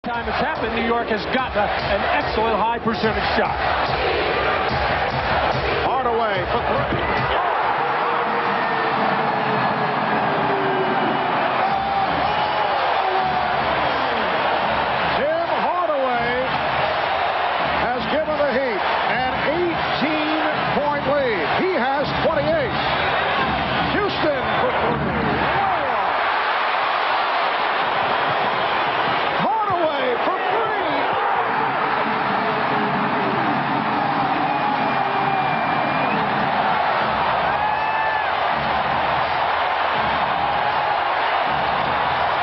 time it's happened, New York has got an excellent high percentage shot. Hardaway for three. Tim Hardaway has given the Heat an 18-point lead. He has 28. Houston for three. Hardaway for three.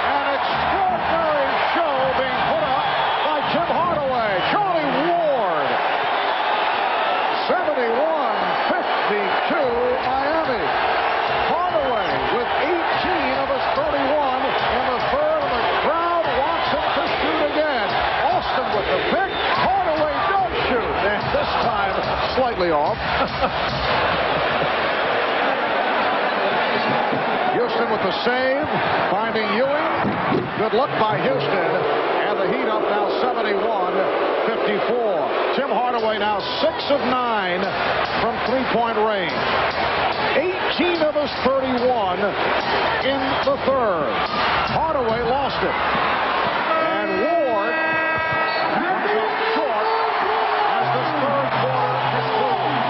An extraordinary show being put up by Tim Hardaway. Charlie Ward. 71-52 Miami. Hardaway with 18 of his 31 in the third, and the crowd wants him to shoot again. Austin with the pick. Hardaway don't shoot, and this time slightly off. Houston with the save, finding Ewing. Good look by Houston, and the Heat up now 71-54. Tim Hardaway now 6 of 9 from three-point range. 18 of his 31 in the third. Hardaway lost it. And Ward comes up short as this third quarter concludes.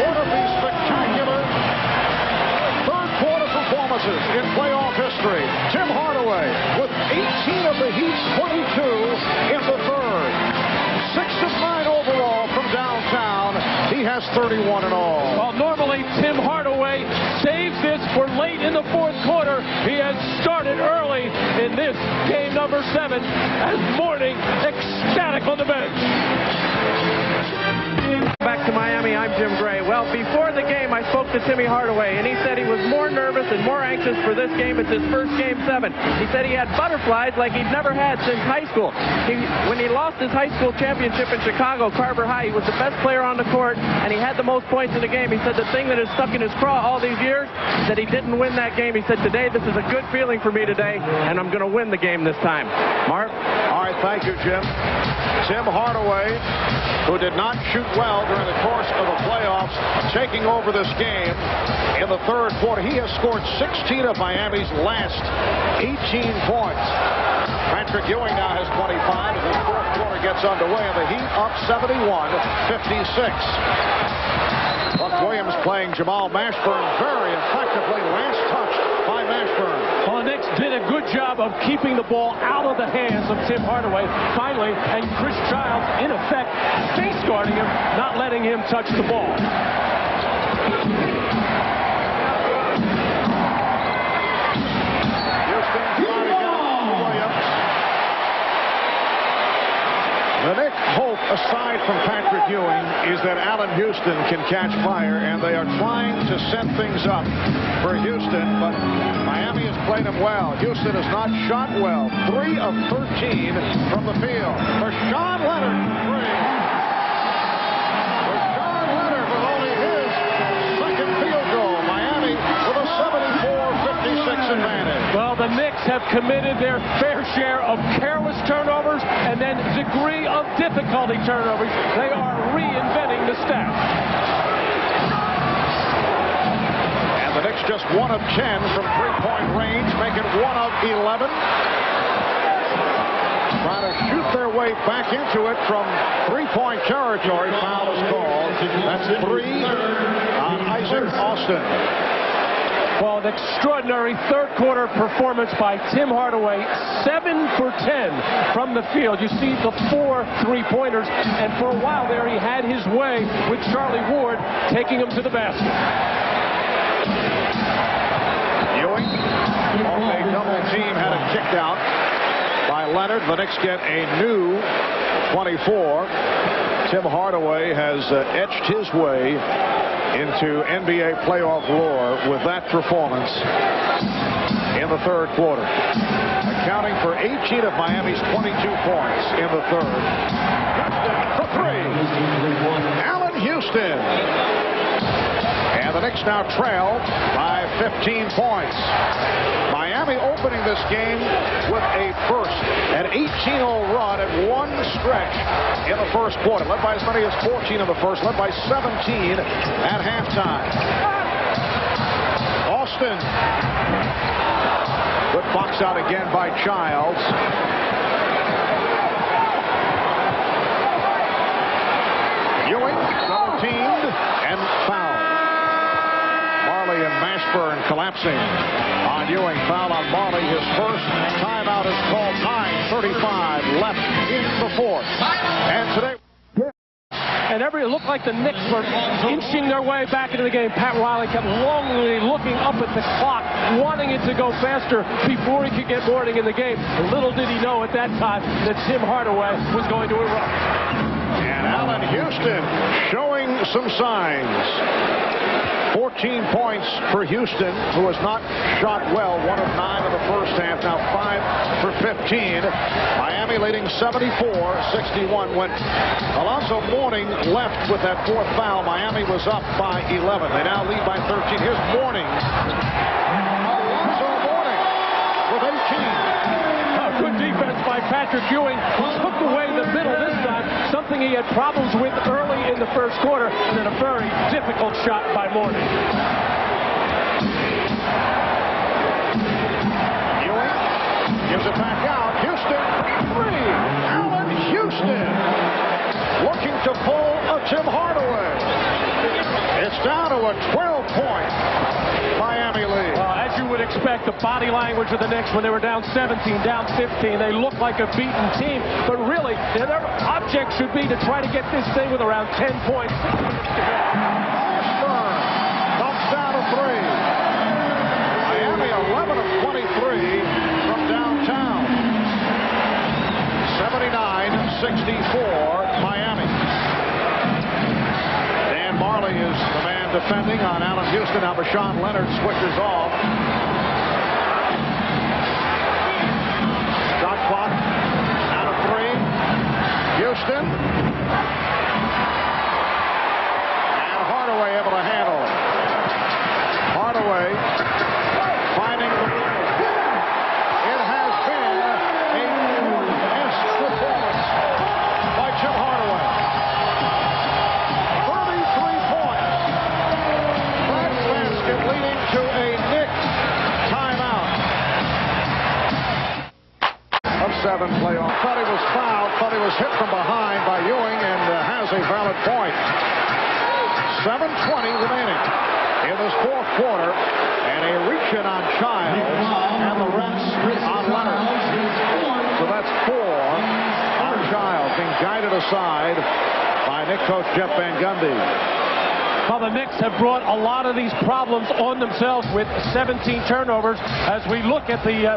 One of these spectacular third quarter performances in playoff history. Tim Hardaway with 18 of the Heat's 22 in the third. 6 of 9 overall from downtown. He has 31 in all. Well, normally Tim Hardaway saves this for late in the fourth quarter. He has started early in this game number 7 as Mourning ecstatic on the bench. Back to Miami, I'm Jim Gray. Well, before the game, I spoke to Timmy Hardaway, and he said he was more nervous and more anxious for this game. It's his first Game 7. He said he had butterflies like he'd never had since high school. When he lost his high school championship in Chicago, Carver High, he was the best player on the court, and he had the most points in the game. He said the thing that has stuck in his craw all these years, that he didn't win that game. He said, today, this is a good feeling for me today, and I'm going to win the game this time. Mark? All right, thank you, Jim. Tim Hardaway, who did not shoot well during the course of the playoffs, taking over this game in the third quarter. He has scored 16 of Miami's last 18 points. Patrick Ewing now has 25 as the fourth quarter gets underway, and the Heat up 71-56. Buck Williams playing Jamal Mashburn very effectively. Last touch by Mashburn. Well, the Knicks did a good job of keeping the ball out of the hands of Tim Hardaway. Finally, and Chris Childs, in effect, face guarding him, not letting him touch the ball. The Knicks' hope, aside from Patrick Ewing, is that Allen Houston can catch fire, and they are trying to set things up for Houston, but Miami has played him well. Houston has not shot well. 3 of 13 from the field. Rashawn Leonard, 3. Rashawn Leonard with only his second field goal. Miami with a 74-56 advantage. Well, the Knicks have committed their fair share of careless turnovers and then degree of difficulty turnovers. They are reinventing the stat. And the Knicks just 1 of 10 from three-point range, making 1 of 11. Trying to shoot their way back into it from three-point territory. Foul is called. That's 3 on Isaac Austin. Well, an extraordinary third quarter performance by Tim Hardaway. 7 for 10 from the field. You see the 4 three-pointers, and for a while there he had his way with Charlie Ward taking him to the basket. Ewing off a double team, had it kicked out by Leonard. The Knicks get a new 24. Tim Hardaway has etched his way into NBA playoff lore with that performance in the third quarter, accounting for 18 of Miami's 22 points in the third. Houston for 3. Allen Houston. And the Knicks now trail by 15 points. Miami opening this game with a first, an 18-0 run at one stretch in the first quarter, led by as many as 14 in the first, led by 17 at halftime. Austin. Good box out again by Childs. Ewing, double teamed and fouled. Marley and Mashburn collapsing on Ewing. Foul on Marley. His first timeout is called. 9:35 left in the fourth. And today. And it looked like the Knicks were inching their way back into the game. Pat Riley kept longingly looking up at the clock, wanting it to go faster before he could get Mourning in the game. Little did he know at that time that Tim Hardaway was going to erupt. And Allan Houston showing some signs. 14 points for Houston, who has not shot well. 1 of 9 in the first half, now 5 for 15. Miami leading 74-61 when Alonzo Mourning left with that fourth foul. Miami was up by 11. They now lead by 13. Here's Mourning. Alonzo Mourning with 18. Good defense by Patrick Ewing. Took away the middle this time, something he had problems with early in the first quarter, and then a very difficult shot by Mourning. Ewing gives it back out. Houston, 3. Allan Houston looking to pull a Tim Hardaway. It's down to a 12-point Miami lead. As you would expect, the body language of the Knicks when they were down 17, down 15, they looked like a beaten team, but really their object should be to try to get this thing with around 10 points. Mashburn dumps down a 3. Miami 11 of 23 from downtown. 79-64 Miami. Dan Marley is the man defending on Allan Houston. Now Bashawn Leonard switches off. Shot clock out of 3. Houston. And Hardaway able to handle it. Hardaway finding the rim. It has been a best performance by Tim Hardaway. 33 points. That basket leading to a Knicks timeout. Of 7 playoff. Thought he was fouled. Thought he was hit from behind by Ewing and has a valid point. 7:20 remaining in this fourth quarter. And a reach-in on Childs and the refs on Leonard. So that's 4 on Childs being guided aside by Knicks coach Jeff Van Gundy. Well, the Knicks have brought a lot of these problems on themselves with 17 turnovers. As we look at the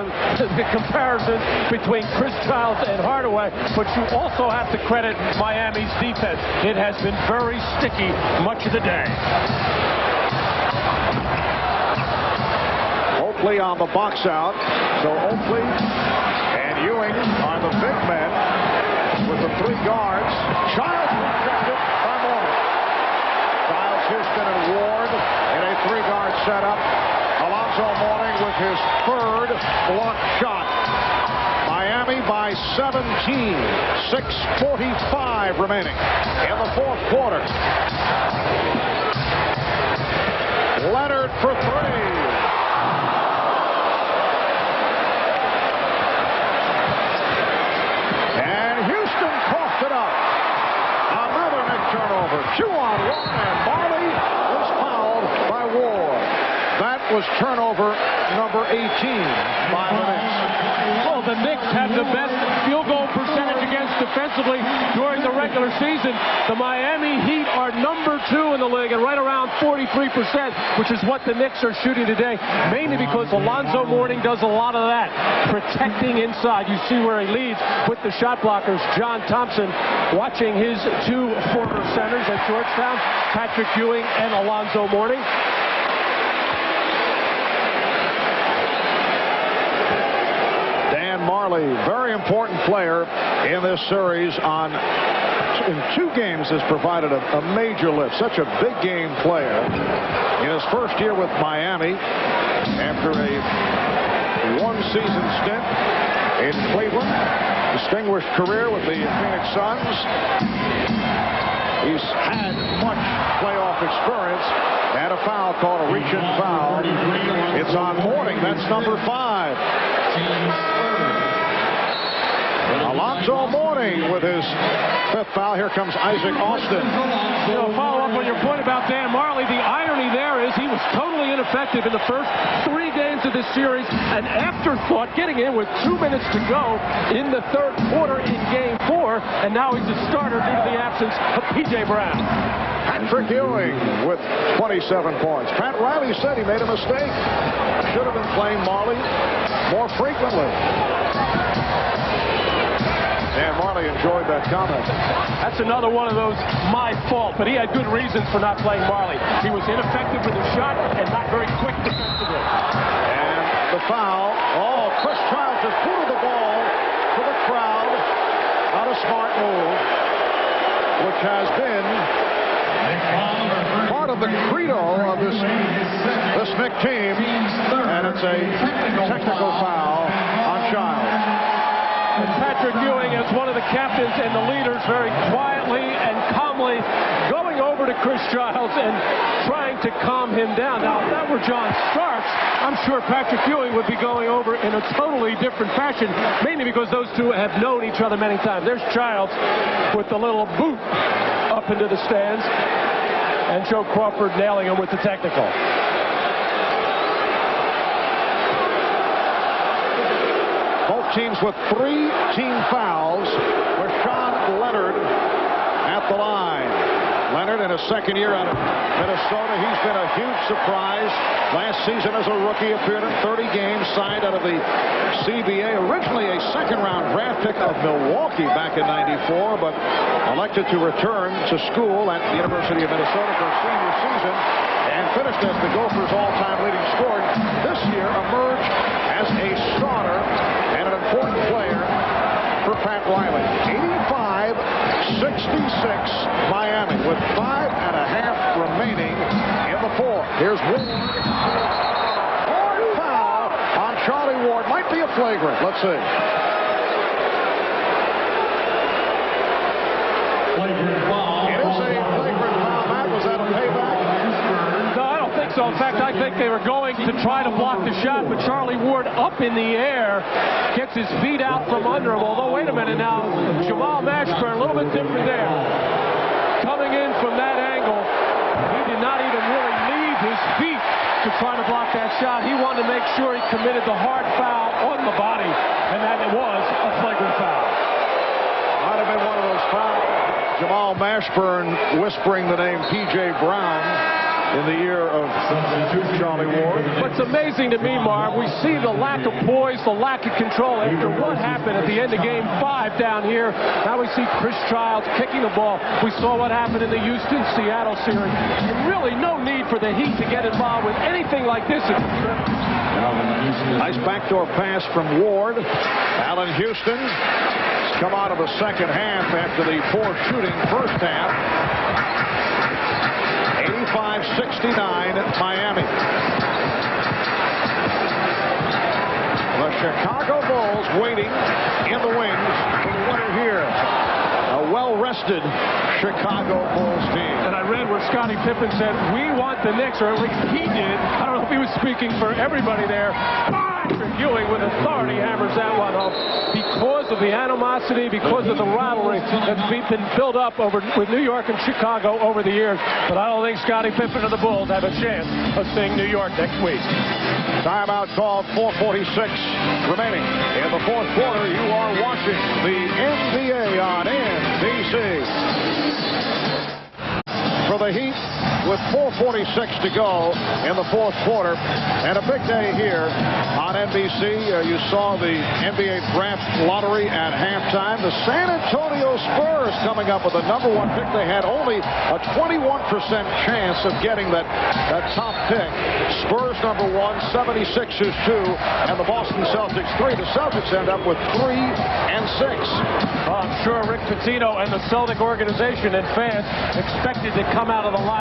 comparison between Chris Childs and Hardaway, but you also have to credit Miami's defense. It has been very sticky much of the day. Oakley on the box out. So Oakley and Ewing are the big men with the 3 guards. Childs rejected by Mourning. Houston and Ward in a 3-guard setup. Alonzo Mourning with his 3rd block shot. Miami by 17. 6:45 remaining in the fourth quarter. Leonard for 3. And Houston coughed it up. Another Knicks turnover. 2-on-1 and Marley was fouled by Ward. That was turnover number 18 by the Knicks. Well, the Knicks have the best field goal percentage against defensively during the regular season. The Miami Heat are number 2 in the league and right around 43%, which is what the Knicks are shooting today, mainly because Alonzo Mourning does a lot of that, protecting inside. You see where he leads with the shot blockers. John Thompson watching his 2 former centers at Georgetown, Patrick Ewing and Alonzo Mourning. Dan Marley, very important player in this series on in 2 games has provided a major lift. Such a big game player. In his first year with Miami, after a 1-season stint in Cleveland, distinguished career with the Phoenix Suns. He's had much playoff experience. Had a foul called a reach-in foul. It's on Mourning. That's number 5. Alonzo Mourning with his 5th foul. Here comes Isaac Austin. Follow up on your point about Dan Majerle. The irony there is he was totally ineffective in the first 3 games of this series. An afterthought getting in with 2 minutes to go in the 3rd quarter in Game 4. And now he's a starter due to the absence of P.J. Brown. Patrick Ewing with 27 points. Pat Riley said he made a mistake. Should have been playing Majerle more frequently. And Majerle enjoyed that comment. That's another one of those my fault, but he had good reasons for not playing Majerle. He was ineffective with his shot and not very quick defensively. And the foul. Oh, Chris Childs has booted the ball to the crowd. Not a smart move, which has been part of the credo of this Knick team. And it's a technical foul on Childs. And Patrick Ewing, as one of the captains and the leaders, very quietly and calmly going over to Chris Childs and trying to calm him down. Now, if that were John Starks, I'm sure Patrick Ewing would be going over in a totally different fashion, mainly because those two have known each other many times. There's Childs with the little boot up into the stands, and Joe Crawford nailing him with the technical. Both teams with 3 team fouls. Rashawn Leonard at the line. Leonard in his 2nd year out of Minnesota. He's been a huge surprise. Last season as a rookie appeared in 30 games, signed out of the CBA. Originally a 2nd-round draft pick of Milwaukee back in '94, but elected to return to school at the University of Minnesota for a senior season and finished as the Gophers' all-time leading scorer. This year emerged as a starter and an important player for Pat Riley. 85-66 Miami with 5.5 remaining in the 4th. Here's Ward. Foul on Charlie Ward. Might be a flagrant. Let's see. Flagrant foul. It is a flagrant foul. Matt, was that a payback? So, in fact, I think they were going to try to block the shot, but Charlie Ward up in the air gets his feet out from under him. Although, wait a minute now, Jamal Mashburn, a little bit different there. Coming in from that angle, he did not even really leave his feet to try to block that shot. He wanted to make sure he committed the hard foul on the body, and that it was a flagrant foul. Might have been one of those fouls. Jamal Mashburn whispering the name P.J. Brown in the ear of Charlie Ward. What's amazing to me, Marv, we see the lack of poise, the lack of control after what happened at the end of Game 5 down here. Now we see Chris Childs kicking the ball. We saw what happened in the Houston-Seattle series. And really no need for the Heat to get involved with anything like this. Nice backdoor pass from Ward. Allen Houston has come out of the 2nd half after the poor shooting first half. 85-69 Miami. The Chicago Bulls waiting in the wings for the winner here. A well-rested Chicago Bulls team. And I read where Scottie Pippen said, we want the Knicks, or at least he did. I don't know if he was speaking for everybody there. Patrick Ewing with authority hammers that one home because of the animosity, because of the rivalry that's been built up with New York and Chicago over the years. But I don't think Scottie Pippen or the Bulls have a chance of seeing New York next week. Timeout called, 4:46 remaining. In the 4th quarter, you are watching the NBA on NBC. for the Heat with 4:46 to go in the fourth quarter. And a big day here on NBC. You saw the NBA draft lottery at halftime. The San Antonio Spurs coming up with the #1 pick. They had only a 21% chance of getting that top pick. Spurs #1, 76ers 2, and the Boston Celtics 3. The Celtics end up with 3 and 6. I'm sure Rick Pitino and the Celtic organization and fans expected to come out of the line.